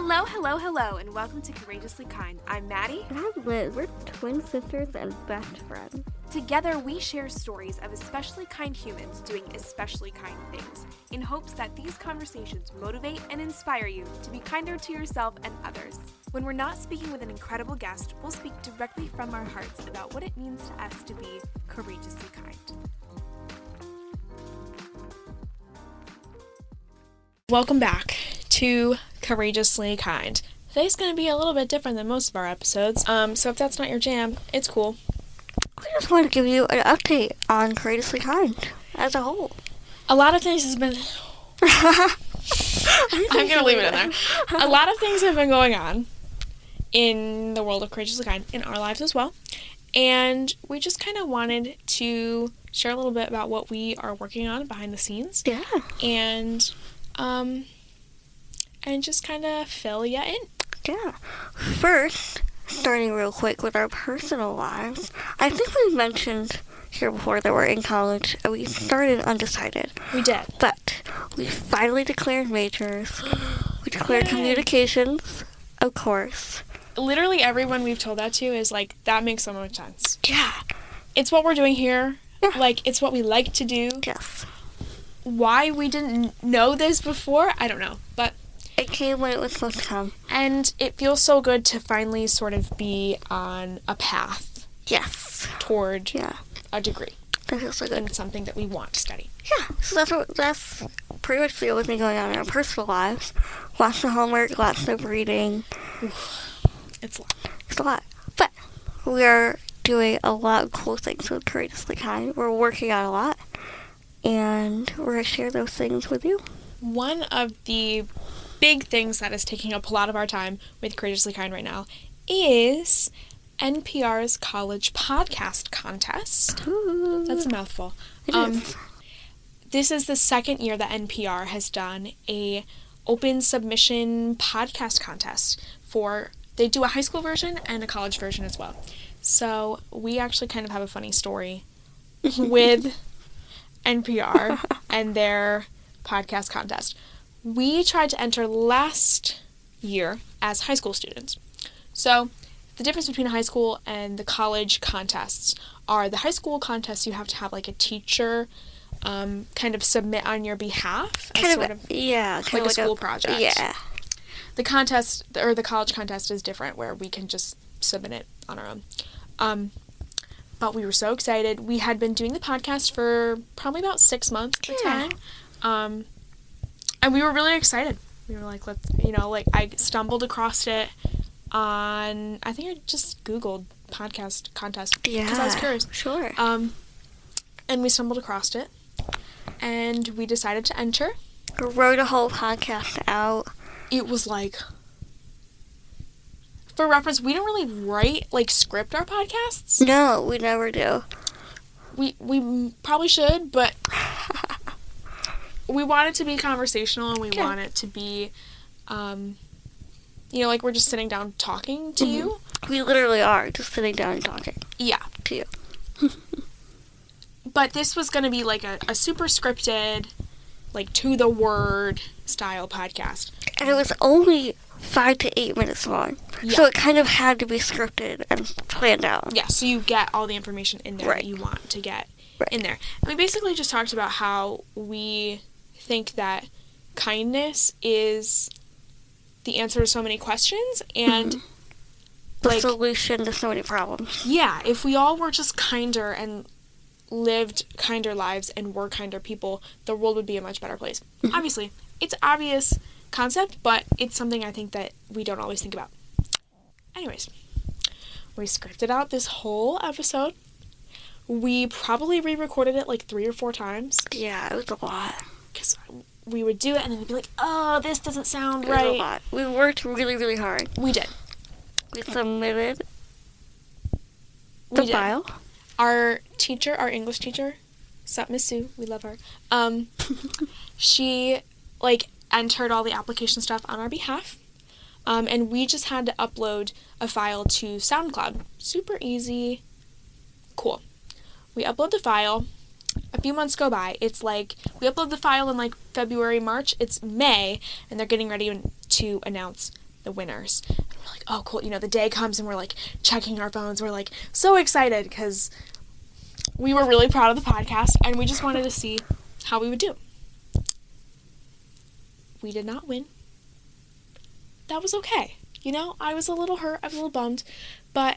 Hello, hello, hello, and welcome to Courageously Kind. I'm Maddie. And I'm Liz. We're twin sisters and best friends. Together, we share stories of especially kind humans doing especially kind things, in hopes that these conversations motivate and inspire you to be kinder to yourself and others. When we're not speaking with an incredible guest, we'll speak directly from our hearts about what it means to us to be courageously kind. Welcome back to Courageously Kind. Today's going to be a little bit different than most of our episodes, so if that's not your jam, it's cool. We just want to give you an update on Courageously Kind as a whole. A lot of things has been... I'm going to leave it in there. A lot of things have been going on in the world of Courageously Kind, in our lives as well, and we just kind of wanted to share a little bit about what we are working on behind the scenes. Yeah. And just kind of fill you in. Yeah. First, starting real quick with our personal lives, I think we mentioned here before that we're in college and we started undecided. We did. But we finally declared majors. We declared Yay. Communications, of course. Literally everyone we've told that to is like, that makes so much sense. Yeah. It's what we're doing here. Yeah. Like, it's what we like to do. Yes. Why we didn't know this before, I don't know. But it came when it was supposed to come. And it feels so good to finally sort of be on a path. Yes. Toward a degree. That feels so good. And something that we want to study. Yeah. So that's pretty much what's been going on in our personal lives. Lots of homework, lots of reading. It's a lot. It's a lot. But we are doing a lot of cool things with Courageously Kind. We're working on a lot. And we're going to share those things with you. One of the big things that is taking up a lot of our time with Courageously Kind right now is NPR's College Podcast Contest. Ooh. That's a mouthful. It is. This is the second year that NPR has done a open submission podcast contest for, they do a high school version and a college version as well. So we actually kind of have a funny story with NPR and their podcast contest. We tried to enter last year as high school students. So the difference between a high school and the college contests are the high school contests you have to have like a teacher kind of submit on your behalf as kind of like a school project. Yeah. The contest, or the college contest, is different where we can just submit it on our own. But we were so excited. We had been doing the podcast for probably about 6 months at the time. And we were really excited. We were like, I stumbled across it on, I think I just Googled podcast contest. Because I was curious. Sure. And we stumbled across it. And we decided to enter. We wrote a whole podcast out. It was like, for reference, we don't really script our podcasts. No, we never do. We probably should, but we want it to be conversational, and we want it to be, like we're just sitting down talking to you. We literally are just sitting down and talking. Yeah. To you. But this was going to be like a super scripted, like to the word style podcast. And it was only 5 to 8 minutes long. Yeah. So it kind of had to be scripted and planned out. Yeah, so you get all the information in there that you want to get in there. And we basically just talked about how we think that kindness is the answer to so many questions and the solution to so many problems. Yeah, if we all were just kinder and lived kinder lives and were kinder people, the world would be a much better place. Obviously, it's an obvious concept, but it's something I think that we don't always think about. Anyways, we scripted out this whole episode. We probably re-recorded it like 3 or 4 times. Yeah, it was a lot. Because we would do it and then we'd be like, oh, this doesn't sound right. It was a lot. We worked really, really hard. We did. We submitted the file. Our teacher, our English teacher, Miss Sue, we love her. She entered all the application stuff on our behalf, and we just had to upload a file to SoundCloud. Super easy, cool. We upload the file. A few months go by. It's like we upload the file in February, March. It's May, and they're getting ready to announce the winners. And we're like, oh, cool. The day comes and we're, like, checking our phones. We're, like, so excited because we were really proud of the podcast and we just wanted to see how we would do. We did not win. That was okay. I was a little hurt. I was a little bummed. But,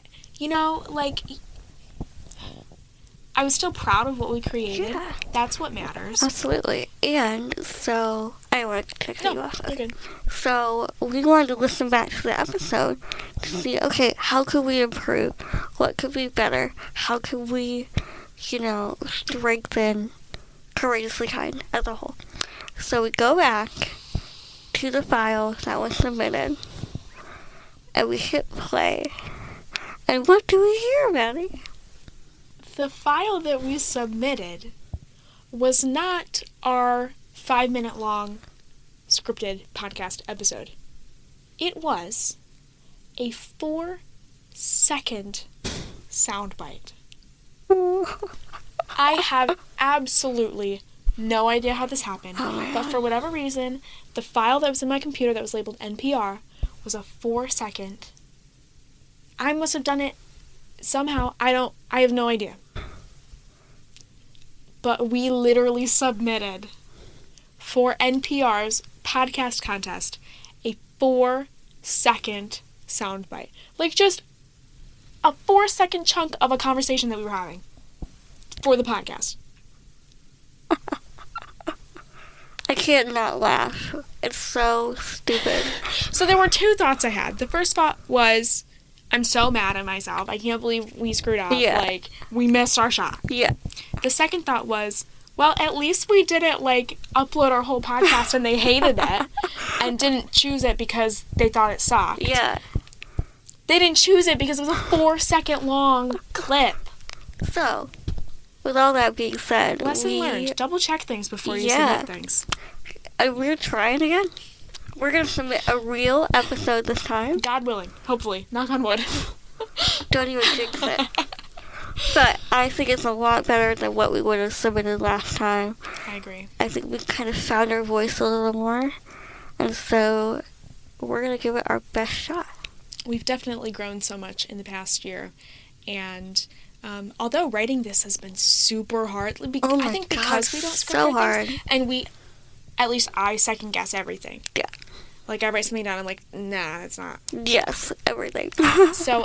I was still proud of what we created. Yeah. That's what matters. Absolutely. And so, I want to cut you off. You're good. So, we wanted to listen back to the episode to see, okay, how could we improve? What could be better? How could we, strengthen Courageously Kind as a whole? So, we go back to the file that was submitted, and we hit play. And what do we hear, Maddie? The file that we submitted was not our 5-minute long scripted podcast episode. It was a 4-second soundbite. I have absolutely no idea how this happened, but for whatever reason, the file that was in my computer that was labeled NPR was a 4-second. I must have done it somehow. I have no idea. But we literally submitted for NPR's podcast contest a 4-second soundbite. Like just a 4-second chunk of a conversation that we were having for the podcast. I can't not laugh. It's so stupid. So there were 2 thoughts I had. The first thought was, I'm so mad at myself. I can't believe we screwed up. Yeah. Like, we missed our shot. Yeah. The second thought was, well, at least we didn't, upload our whole podcast and they hated it and didn't choose it because they thought it sucked. Yeah. They didn't choose it because it was a 4-second long clip. So, with all that being said, Lesson learned. Double check things before you Yeah. submit things. We're trying again. We're going to submit a real episode this time. God willing. Hopefully. Knock on wood. Don't even jinx it. But I think it's a lot better than what we would have submitted last time. I agree. I think we kind of found our voice a little more. And so, we're going to give it our best shot. We've definitely grown so much in the past year. And although writing this has been super hard, I think because we don't script so write things, hard. and at least I second guess everything. Yeah. Like I write something down, I'm like, nah, it's not. Yes, everything. So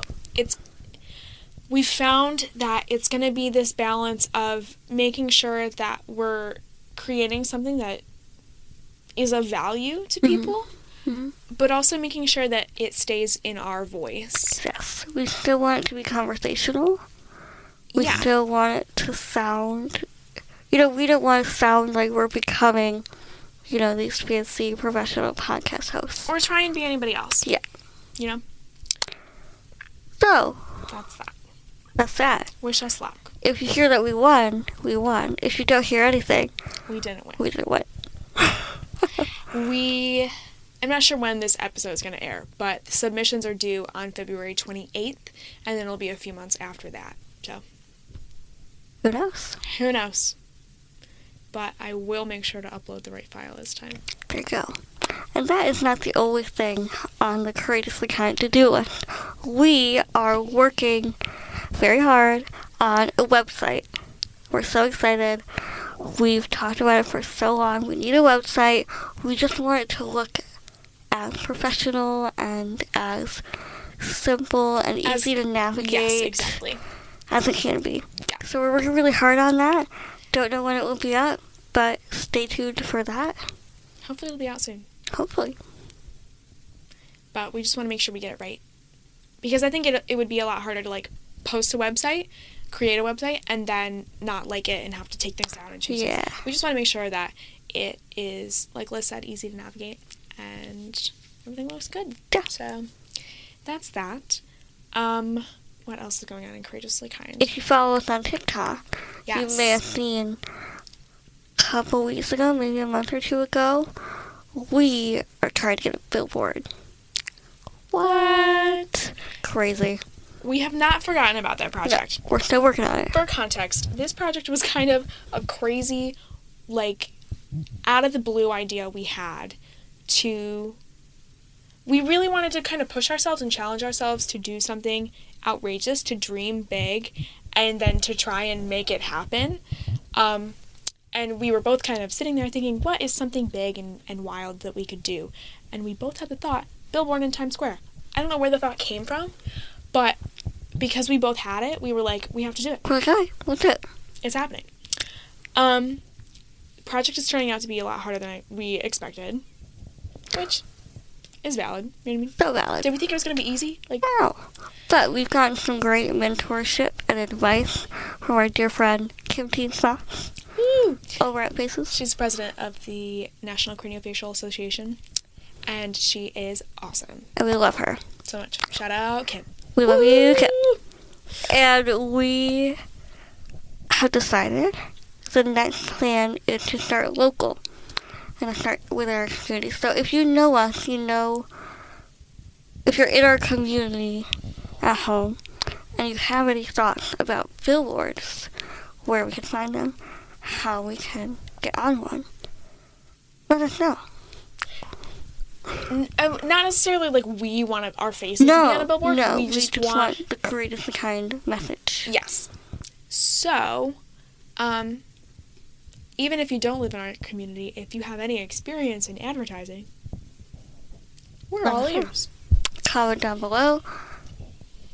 we found that it's going to be this balance of making sure that we're creating something that is of value to people, but also making sure that it stays in our voice. Yes, we still want it to be conversational. We still want it to sound, we don't want to sound like we're becoming, these fancy professional podcast hosts. Or try and be anybody else. Yeah. So, That's that. That's that. Wish us luck. If you hear that we won, we won. If you don't hear anything, We didn't win. we didn't win. I'm not sure when this episode is going to air, but the submissions are due on February 28th, and then it'll be a few months after that. So, Who knows? who knows? But I will make sure to upload the right file this time. There you go. And that is not the only thing on the Courageously Kind to-do list. We are working very hard on a website. We're so excited. We've talked about it for so long. We need a website. We just want it to look as professional and as simple and easy to navigate. Yes, exactly. As it can be. Yeah. So we're working really hard on that. Don't know when it will be up, but stay tuned for that. Hopefully it'll be out soon. Hopefully. But we just want to make sure we get it right. Because I think it would be a lot harder to, post a website, create a website, and then not like it and have to take things down and change Yeah. things. We just want to make sure that it is, like Liz said, easy to navigate and everything looks good. Yeah. So, that's that. What else is going on in Courageously Kind? If you follow us on TikTok, Yes. you may have seen a couple weeks ago, maybe a month or two ago, we are trying to get a billboard. What? Crazy. We have not forgotten about that project. No, we're still working on it. For context, this project was kind of a crazy, out of the blue idea we had to we really wanted to kind of push ourselves and challenge ourselves to do something outrageous, to dream big, and then to try and make it happen. And we were both kind of sitting there thinking, what is something big and wild that we could do? And we both had the thought, billboard in Times Square. I don't know where the thought came from, but because we both had it, we were like, we have to do it. Okay, what's it? It's happening. Project is turning out to be a lot harder than we expected, which is valid. You know what I mean? So valid. Did we think it was going to be easy? Like, No. But we've gotten some great mentorship and advice from our dear friend Kim Teensma woo! over at Faces. She's president of the National Craniofacial Association, and she is awesome. And we love her. So much. Shout out, Kim. We love you, Kim. Woo! And we have decided the next plan is to start local and to start with our community. So if you know us, you know, if you're in our community at home and you have any thoughts about billboards, where we can find them, how we can get on one, let us know. Not necessarily like we want our faces to be on a billboard. No, we just want the courageously kind message. Yes. So, even if you don't live in our community, if you have any experience in advertising, we're all ears. Comment down below.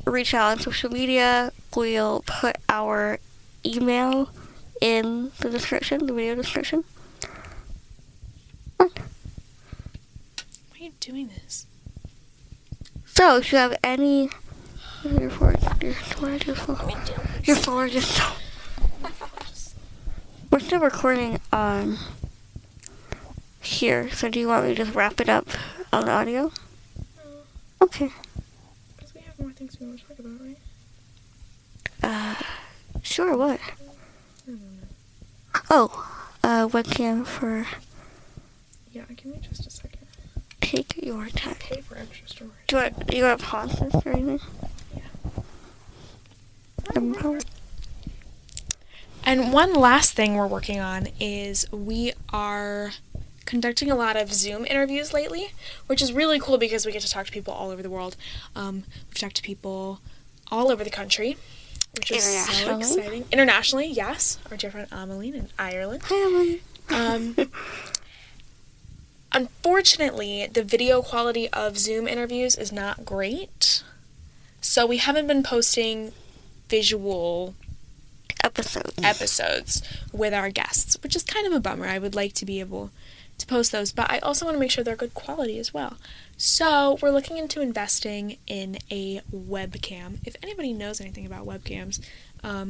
Reach out on social media. We'll put our email in the description, the video description. Why are you doing this? So, if you have any... Your phone just... We're still recording on here, so do you want me to just wrap it up on the audio? Okay. Because we have more things we want to talk about, right? Sure, what? Oh, webcam for... Yeah, give me just a second. Take your time. Pay for extra storage. Do you want to pause this or anything? Yeah. And one last thing we're working on is we are conducting a lot of Zoom interviews lately, which is really cool because we get to talk to people all over the world. We've talked to people all over the country, which is so exciting. Internationally, yes. Our dear friend Ameline in Ireland. Hi, Ameline. Unfortunately, the video quality of Zoom interviews is not great, so we haven't been posting visual episodes with our guests, which is kind of a bummer. I would like to be able to post those, but I also want to make sure they're good quality as well. So we're looking into investing in a webcam. If anybody knows anything about webcams,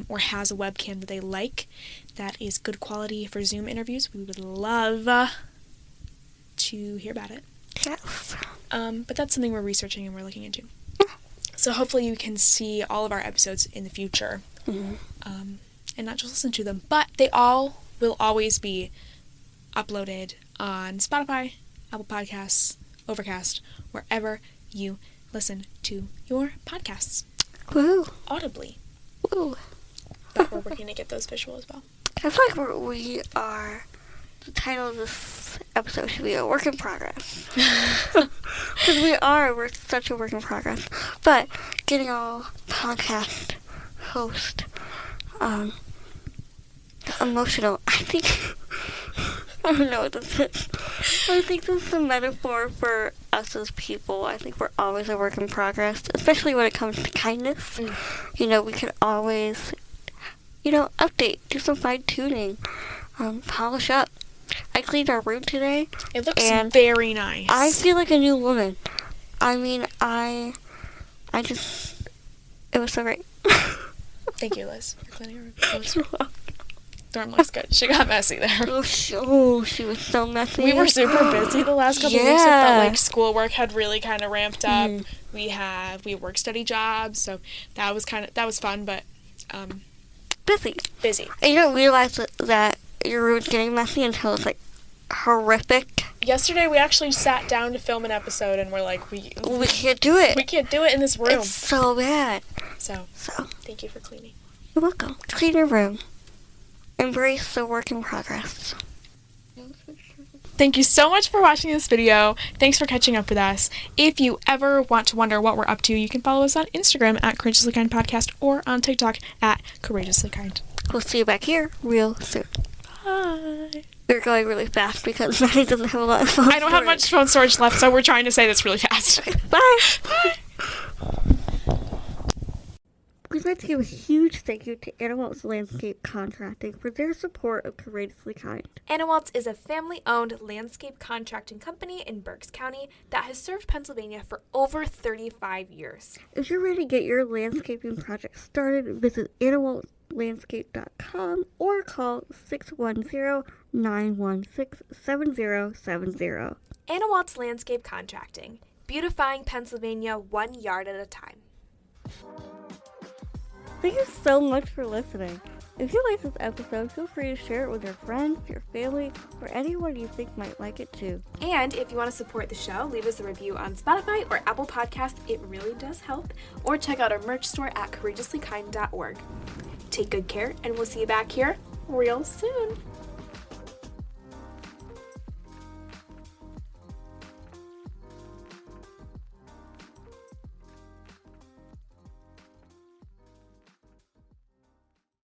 or has a webcam that they like that is good quality for Zoom interviews, we would love to hear about it. Yes. But that's something we're researching and we're looking into. So hopefully you can see all of our episodes in the future. Mm-hmm. And not just listen to them, but they all will always be uploaded on Spotify, Apple Podcasts, Overcast, wherever you listen to your podcasts. Woo. Audibly. Woo. But we're working to get those visual as well. I feel like we are... The title of this episode should be a work in progress. Because we're such a work in progress. But getting all podcast host emotional, I think... I don't know what this is. I think this is a metaphor for us as people. I think we're always a work in progress, especially when it comes to kindness. You know, we can always, update, do some fine-tuning, polish up. I cleaned our room today. It looks very nice. I feel like a new woman. I mean, it was so great. Thank you, Liz, for cleaning our room. Dorm looks good. She got messy there. Oh, she was so messy. We were super busy the last couple weeks. It felt like schoolwork had really kind of ramped up. We have work study jobs, so that was fun, but busy. And you don't realize that your room's getting messy until it's like horrific. Yesterday we actually sat down to film an episode and we're like, we can't do it. We can't do it in this room. It's so bad. So thank you for cleaning. You're welcome. Clean your room. Embrace the work in progress. Thank you so much for watching this video. Thanks for catching up with us. If you ever want to wonder what we're up to, you can follow us on Instagram at Courageously Kind Podcast or on TikTok at Courageously Kind. We'll see you back here real soon. Bye. We're going really fast because Maddie doesn't have a lot of phone I don't have much phone storage left, so we're trying to say this really fast. Bye. Bye. We'd like to give a huge thank you to Anna Waltz Landscape Contracting for their support of Courageously Kind. Anna Waltz is a family-owned landscape contracting company in Berks County that has served Pennsylvania for over 35 years. If you're ready to get your landscaping project started, visit annawaltzlandscape.com or call 610-916-7070. Anna Waltz Landscape Contracting, beautifying Pennsylvania 1 yard at a time. Thank you so much for listening. If you like this episode, feel free to share it with your friends, your family, or anyone you think might like it too. And if you want to support the show, leave us a review on Spotify or Apple Podcasts. It really does help. Or check out our merch store at courageouslykind.org. Take good care, and we'll see you back here real soon.